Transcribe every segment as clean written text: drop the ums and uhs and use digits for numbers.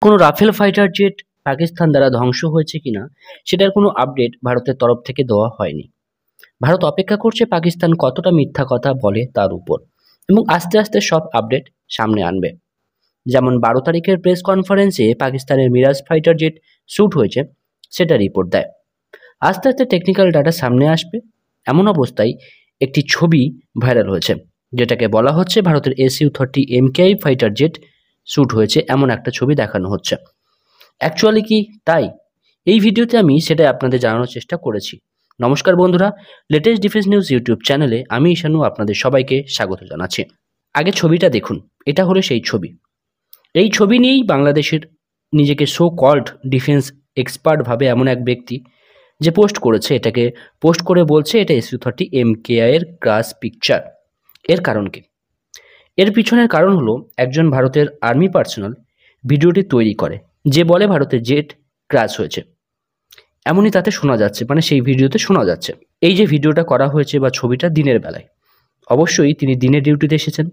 কোনো Rafael fighter jet Pakistan দ্বারা ধ্বংস হয়েছে কিনা সেটার কোনো আপডেট ভারতের তরফ থেকে দেওয়া হয়নি। ভারত অপেক্ষা করছে পাকিস্তান কতটা মিথ্যা কথা বলে তার উপর, এবং আস্তে আস্তে সব আপডেট সামনে আনবে। যেমন 12 তারিখের প্রেস কনফারেন্সে পাকিস্তানের মিরাজ ফাইটার জেট শ্যুট হয়েছে সেটা রিপোর্ট দেয়। আস্তে আস্তে টেকনিক্যাল ডাটা সামনে আসবে। এমন অবস্থায় একটি ছবি ভাইরাল হয়েছে, যেটাকে বলা হচ্ছে ভারতের SU-30 MKI fighter jet shoot হয়েছে, এমন একটা ছবি দেখানো হচ্ছে। অ্যাকচুয়ালি কি তাই? এই ভিডিওতে আমি সেটাই আপনাদের জানানোর চেষ্টা করেছি। নমস্কার বন্ধুরা, লেটেস্ট ডিফেন্স নিউজ ইউটিউব চ্যানেলে আমি ঈশানু আপনাদের সবাইকে স্বাগত জানাচ্ছি। আগে ছবিটা দেখুন, এটা হলো সেই ছবি। এই ছবি নিয়েই বাংলাদেশের নিজেকে সো কল্ড ডিফেন্স এক্সপার্ট ভাবে এমন এক ব্যক্তি যে পোস্ট করেছে, এটাকে পোস্ট করে বলছে এটা SU-30 MKI এর ক্রাশ পিকচার। এর কারণ কি? এর পিছনের কারণ হলো একজন ভারতের আর্মি পার্সোনাল ভিডিওটি তৈরি করে, যে বলে ভারতের জেট ক্র্যাশ হয়েছে। এমনই তাতে শোনা যাচ্ছে, মানে সেই ভিডিওতে শোনা যাচ্ছে। এই যে ভিডিওটা করা হয়েছে বা ছবিটা দিনের বেলায়, অবশ্যই তিনি দিনে ডিউটিতে এসেছেন।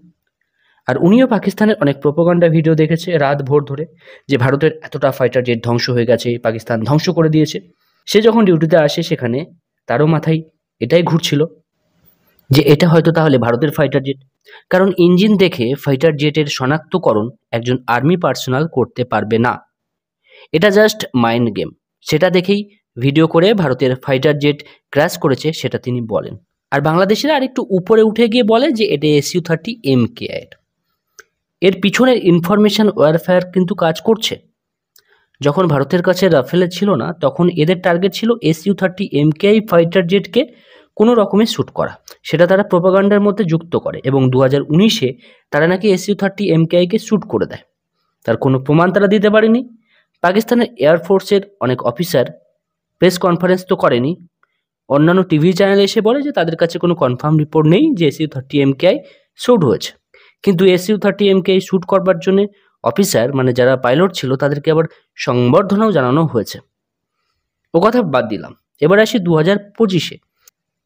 আর উনিও পাকিস্তানের অনেক প্রোপাগান্ডা ভিডিও দেখেছে রাত ভোর ধরে, যে ভারতের এতটা ফাইটার জেট ধ্বংস হয়ে গেছে, পাকিস্তান ধ্বংস করে দিয়েছে। সে যখন ডিউটিতে আসে সেখানে তারও মাথায় এটাই ঘুরছিল যে এটা হয়তো তাহলে ভারতের ফাইটার জেট, কারণ ইঞ্জিন দেখে ফাইটার জেটের শনাক্তকরণ একজন আর্মি পার্সোনাল করতে পারবে না। এটা জাস্ট মাইন্ড গেম। সেটা দেখেই ভিডিও করে ভারতের ফাইটার জেট ক্র্যাশ করেছে সেটা তিনি বলেন। আর বাংলাদেশের আরেকটু উপরে উঠে গিয়ে বলে যে এটা SU-30 MKI। এর পিছনের ইনফরমেশন ওয়ারফেয়ার কিন্তু কাজ করছে। যখন ভারতের কাছে রাফেলে ছিল না, তখন এদের টার্গেট ছিল SU-30 MKI ফাইটার জেটকে কোনো রকমে শ্যুট করা। সেটা তারা প্রোপাগান্ডার মধ্যে যুক্ত করে, এবং 2019-এ তারা নাকি SU-30 MKI-কে শ্যুট করে দেয়। তার কোনো প্রমাণ তারা দিতে পারেনি। পাকিস্তানের এয়ারফোর্সের অনেক অফিসার প্রেস কনফারেন্স তো করেনি, অন্যান্য টিভি চ্যানেলে এসে বলে যে তাদের কাছে কোনো কনফার্ম রিপোর্ট নেই যে SU-30 MKI শ্যুট হয়েছে। কিন্তু SU-30 MKI শ্যুট করবার জন্য অফিসার, মানে যারা পাইলট ছিল, তাদেরকে আবার সংবর্ধনাও জানানো হয়েছে। ও কথা বাদ দিলাম, এবার আসি 2025-এ।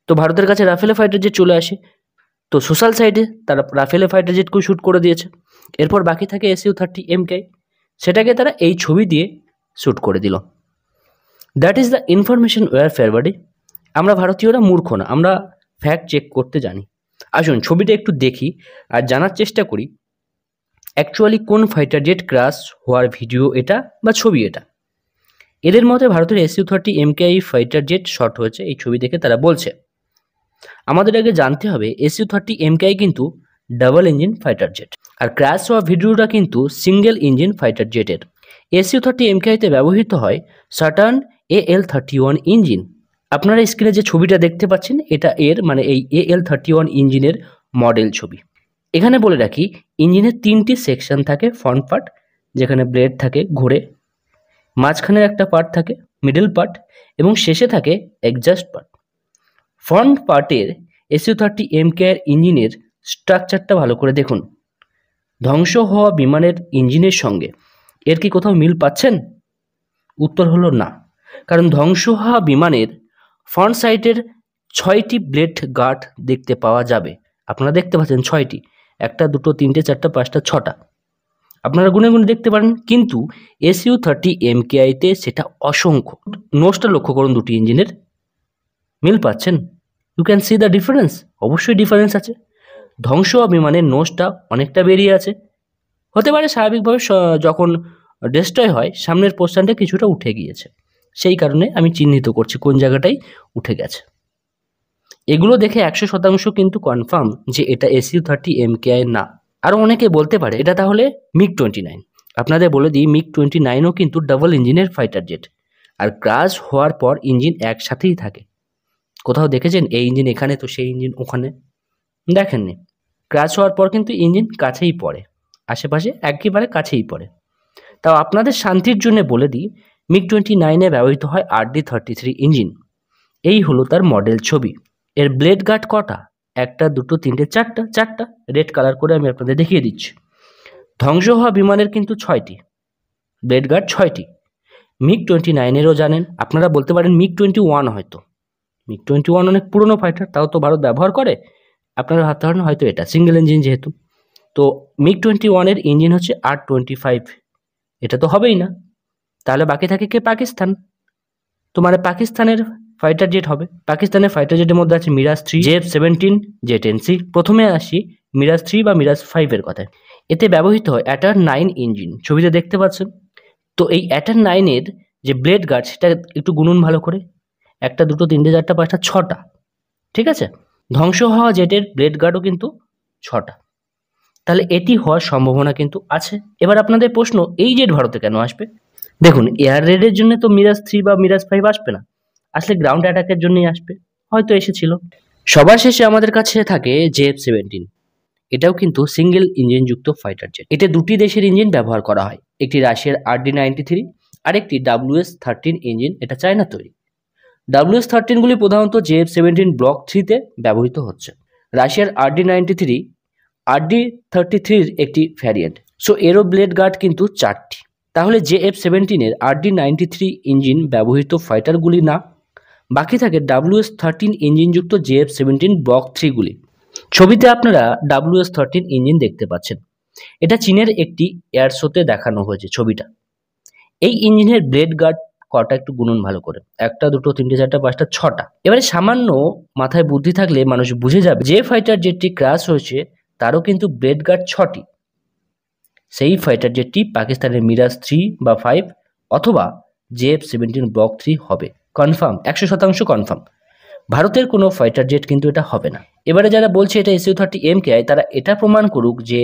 তো ভারতের কাছে রাফেলে ফাইটার জেট চলে আসে, তো সোশ্যাল সাইডে তারা রাফেলে ফাইটার জেটকেও শ্যুট করে দিয়েছে। এরপর বাকি থাকে SU-30 MKI, সেটাকে তারা এই ছবি দিয়ে শ্যুট করে দিল। That is the information warfare buddy. আমরা ভারতীয়রা মূর্খ না, আমরা ফ্যাক্ট চেক করতে জানি। আসুন ছবিটা একটু দেখি আর জানার চেষ্টা করি অ্যাকচুয়ালি কোন ফাইটার জেট ক্র্যাশ হওয়ার ভিডিও এটা বা ছবি এটা। এদের মতে ভারতের SU-30 MKI fighter jet shot হয়েছে, এই ছবি দেখে তারা বলছে। আমাদের আগে জানতে হবে SU-30 MKI কিন্তু ডাবল ইঞ্জিন ফাইটার জেট, আর ক্র্যাশ হওয়া ভিডিওটা কিন্তু সিঙ্গেল ইঞ্জিন ফাইটার জেটের। SU-30 MKI-তে ব্যবহৃত হয় সাটার্ন AL-31 ইঞ্জিন। আপনারা স্ক্রিনে যে ছবিটা দেখতে পাচ্ছেন এটা এর মানে এই AL-31 ইঞ্জিনের মডেল ছবি। এখানে বলে রাখি, ইঞ্জিনের 3টি সেকশন থাকে। ফ্রন্ট পার্ট, যেখানে ব্লেড থাকে ঘুরে, মাঝখানের একটা পার্ট থাকে মিডল পার্ট, এবং শেষে থাকে এক্সস্ট পার্ট। ফ্রন্ট পার্টের SU-30 MKI ইঞ্জিনের স্ট্রাকচারটা ভালো করে দেখুন। ধ্বংস হওয়া বিমানের ইঞ্জিনের সঙ্গে এর কি কোথাও মিল পাচ্ছেন? উত্তর হলো না, কারণ ধ্বংস হওয়া বিমানের ফ্রন্ট সাইডের 6টি ব্লেড গার্ড দেখতে পাওয়া যাবে। আপনারা দেখতে পাচ্ছেন 6টি, 1, 2, 3, 4, 5, 6টা। আপনারা গুনে গুনে দেখতে পারেন, কিন্তু SU-30 MKI-তে সেটা অসংখ্য। নোজটা লক্ষ্য করুন, দুটি ইঞ্জিনের মিল পাচ্ছেন? You can see the difference. অবশ্যই ডিফারেন্স আছে। ধ্বংস হওয়া বিমানের নোজটা অনেকটা বেরিয়ে আছে। হতে পারে স্বাভাবিকভাবে যখন ডেস্ট্রয় হয় সামনের পোর্শনটা কিছুটা উঠে গিয়েছে, সেই কারণে আমি চিহ্নিত করছি কোন জায়গাটাই উঠে গেছে। এগুলো দেখে 100% কিন্তু কনফার্ম যে এটা SU-30 MKI না। আরও অনেকে বলতে পারে এটা তাহলে MiG-29। আপনাদের বলে দিই, MiG-29ও কিন্তু ডাবল ইঞ্জিনের ফাইটার জেট, আর ক্র্যাশ হওয়ার পর ইঞ্জিন একসাথেই থাকে। কোথাও দেখেছেন এই ইঞ্জিন এখানে তো সেই ইঞ্জিন ওখানে? দেখেননি। ক্র্যাশ হওয়ার পর কিন্তু ইঞ্জিন কাছেই পড়ে, আশেপাশে একেবারে কাছেই পড়ে। তাও আপনাদের শান্তির জন্য বলে দিই, MiG-29-এ ব্যবহৃত হয় RD-33 ইঞ্জিন। এই হলো তার মডেল ছবি। এর ব্লেড গার্ড কটা? 1, 2, 3, 4টা। রেড কালার করে আমি আপনাদের দেখিয়ে দিচ্ছি। ধ্বংস হওয়া বিমানের কিন্তু 6টি ব্লেড গার্ড, 6টি। MiG-29-এরও জানেন। আপনারা বলতে পারেন MiG-21 হয়তো। MiG-21 অনেক পুরনো ফাইটার, তাও তো ভারত ব্যবহার করে। আপনারা ভাবতে পারেন হয়তো এটা সিঙ্গেল ইঞ্জিন যেহেতু। তো MiG-21-এর ইঞ্জিন হচ্ছে R-25 এটা তো হবেই না। তাহলে বাকি থাকে কে? পাকিস্তান। তো মানে পাকিস্তানের ফাইটার জেট হবে। পাকিস্তানের ফাইটার জেটের মধ্যে আছে মিরাজ 3, JF-17, J-10C। প্রথমে আসি মিরাজ 3 বা মিরাজ 5 এর কথায়। এতে ব্যবহৃত হয় অ্যাটার 9 ইঞ্জিন, ছবিতে দেখতে পাচ্ছেন। তো এই অ্যাটার 9 এর যে ব্লেড গার্ড সেটা একটু গুনুন ভালো করে। 1টা 2টো 3টে 4টা 5টা 6টা, ঠিক আছে? ধ্বংস হওয়া জেটের ব্লেড গার্ডও কিন্তু 6টা। তাহলে এটি হওয়ার সম্ভাবনা কিন্তু আছে। এবার আপনাদের প্রশ্ন, এই জেট ভারতে কেন আসবে? দেখুন, এয়ার রেডের জন্য তো মিরাজ 3 বা মিরাজ 5 আসবে না, আসলে গ্রাউন্ড অ্যাটাকের জন্যই আসবে, হয়তো এসেছিল। সবার শেষে আমাদের কাছে থাকে JF-17। এটাও কিন্তু সিঙ্গেল ইঞ্জিন যুক্ত ফাইটার জেট। এতে দুটি দেশের ইঞ্জিন ব্যবহার করা হয়, একটি রাশিয়ার RD-93 আর একটি WS-13 ইঞ্জিন, এটা চায়না তৈরি। WS-13 গুলি প্রধানত JF-17 ব্লক 3-তে ব্যবহৃত হচ্ছে। রাশিয়ার RD-93 RD-33 একটি ভ্যারিয়েন্ট। সো এরও ব্লেড গার্ড কিন্তু 4টি। তাহলে JF-17 এর RD-93 ইঞ্জিন ব্যবহৃত ফাইটারগুলি না, বাকি থাকে WS-13 ইঞ্জিনযুক্ত JF-17 ব্লক 3 গুলি। ছবিতে আপনারা WS-13 ইঞ্জিন দেখতে পাচ্ছেন। এটা চীনের একটি এয়ার শোতে দেখানো হয়েছে ছবিটা। এই ইঞ্জিনের ব্লেড গার্ড কটা একটু গুনুন ভালো করে। 1টা 2টো 3টে 4টা 5টা 6টা। এবারে সামান্য মাথায় বুদ্ধি থাকলে মানুষ বুঝে যাবে যে ফাইটার জেটটি ক্র্যাশ হয়েছে তারও কিন্তু ব্লেড গার্ড 6টি। সেই ফাইটার জেটটি পাকিস্তানের মিরাজ 3 বা 5 অথবা JF-17 ব্লক 3 হবে। Confirm, 100% confirm. ভারতের কোনো ফাইটার জেট কিন্তু এটা হবে না। এবারে যারা বলছে এটা SU-30 MKI, তারা এটা প্রমাণ করুক যে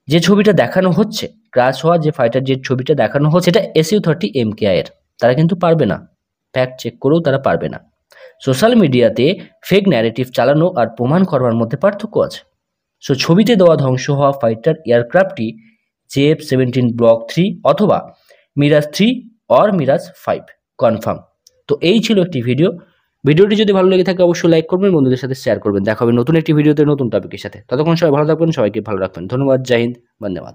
যে ছবিটা দেখানো হচ্ছে, ক্র্যাশ হওয়া যে ফাইটার জেট ছবিটা দেখানো হচ্ছে, এটা SU-30 MKI এর। তারা কিন্তু পারবে না, ফ্যাক্ট চেক করেও তারা পারবে না। সোশ্যাল মিডিয়াতে ফেক ন্যারেটিভ চালানো আর প্রমাণ করবার মধ্যে পার্থক্য আছে। সো ছবিতে দেওয়া ধ্বংস হওয়া ফাইটার এয়ারক্রাফটটি JF-17 ব্লক 3 অথবা মিরাজ 3 অর মিরাজ 5 কনফার্ম। তো এই ছিল একটি ভিডিওটি যদি ভালো লেগে থাকে অবশ্যই লাইক করবেন, বন্ধুদের সাথে শেয়ার করবেন। দেখা হবে নতুন একটি ভিডিওতে নতুন টপিকের সাথে। ততক্ষণ সবাই ভালো থাকবেন, সবাইকে ভালো রাখবেন। ধন্যবাদ। জয় হিন্দ, বন্দে মাতরম।